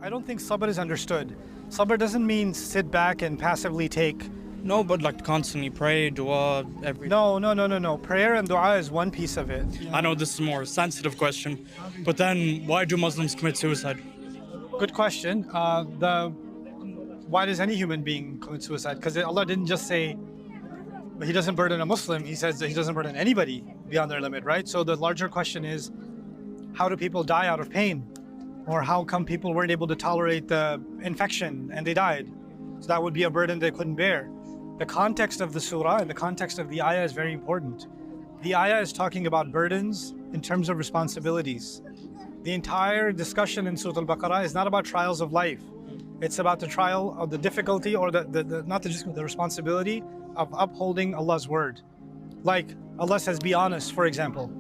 I don't think sabr is understood. Sabr doesn't mean sit back and passively take. No, but like constantly pray, dua, everything. No. Prayer and dua is one piece of it. I know this is a more sensitive question, but then why do Muslims commit suicide? Good question. Why does any human being commit suicide? Because Allah didn't just say He doesn't burden a Muslim. He says that He doesn't burden anybody beyond their limit, right? So the larger question is, how do people die out of pain? Or how come people weren't able to tolerate the infection and they died? So that would be a burden they couldn't bear. The context of the surah and the context of the ayah is very important. The ayah is talking about burdens in terms of responsibilities. The entire discussion in Surah Al-Baqarah is not about trials of life. It's about the trial of the difficulty or the responsibility of upholding Allah's word. Like Allah says, be honest, for example,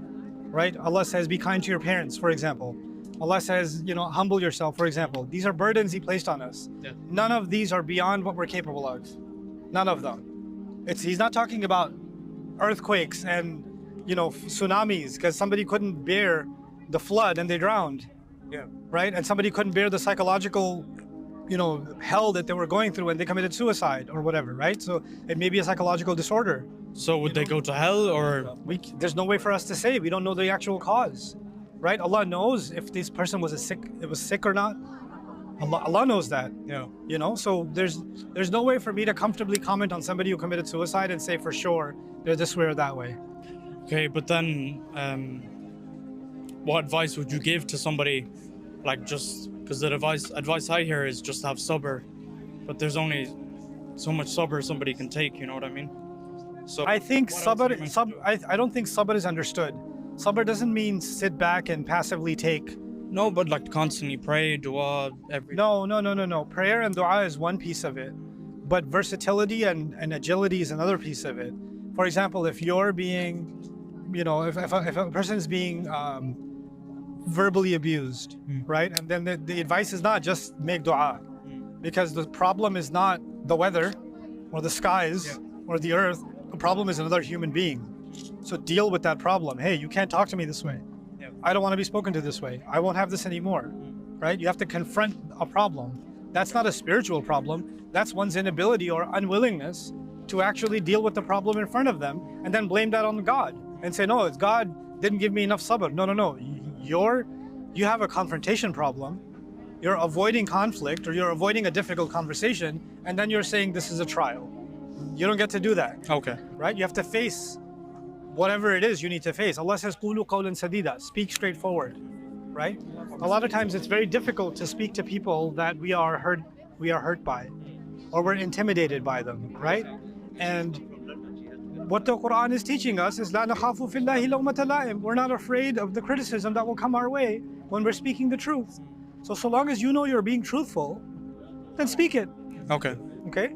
right? Allah says, be kind to your parents, for example. Allah says, humble yourself, for example. These are burdens He placed on us. Yeah. None of these are beyond what we're capable of. None of them. He's not talking about earthquakes and, tsunamis, because somebody couldn't bear the flood and they drowned. Yeah. Right? And somebody couldn't bear the psychological, hell that they were going through and they committed suicide or whatever, right? So it may be a psychological disorder. So would they go to hell or? There's no way for us to say. We don't know the actual cause. Right? Allah knows if this person was sick or not. Allah knows that. Yeah. So there's no way for me to comfortably comment on somebody who committed suicide and say for sure they're this way or that way. Okay, but then what advice would you give to somebody, like, just because the advice I hear is just have sabr, but there's only so much sabr somebody can take, you know what I mean? So I think what else sabr, I don't think sabr is understood. Sabr doesn't mean sit back and passively take. No, but like constantly pray, dua, everything. No. Prayer and dua is one piece of it, but versatility and agility is another piece of it. For example, if you're being, if a person is being verbally abused, right? And then the advice is not just make dua, because the problem is not the weather or the skies or the earth. The problem is another human being. So deal with that problem. Hey, you can't talk to me this way. I don't want to be spoken to this way. I won't have this anymore, right? You have to confront a problem. That's not a spiritual problem. That's one's inability or unwillingness to actually deal with the problem in front of them and then blame that on God and say, no, it's God didn't give me enough sabr. No. You have a confrontation problem. You're avoiding conflict or you're avoiding a difficult conversation, and then you're saying this is a trial. You don't get to do that. Okay. Right? You have to face whatever it is you need to face. Allah says, "Qulu qawlan sadida," speak straightforward, right? A lot of times it's very difficult to speak to people that we are hurt by, or we're intimidated by them, right? And what the Quran is teaching us is, "La nakhafu fillahi lawmata la'im." We're not afraid of the criticism that will come our way when we're speaking the truth. So long as you know you're being truthful, then speak it. Okay. Okay?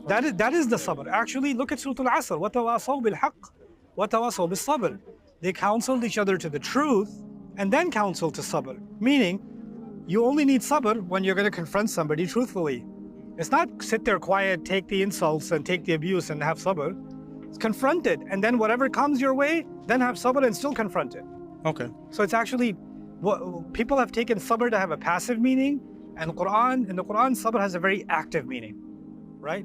That is the sabr. Actually, look at Surah Al-Asr. وَتَوَاصَوْا بِالْحَقِّ وَتَوَاصَوْا بِالصَّبْرِ. They counseled each other to the truth and then counsel to sabr. Meaning, you only need sabr when you're going to confront somebody truthfully. It's not sit there quiet, take the insults and take the abuse and have sabr. It's confront it, and then whatever comes your way, then have sabr and still confront it. Okay. So it's actually, people have taken sabr to have a passive meaning, and in the Quran, sabr has a very active meaning, right?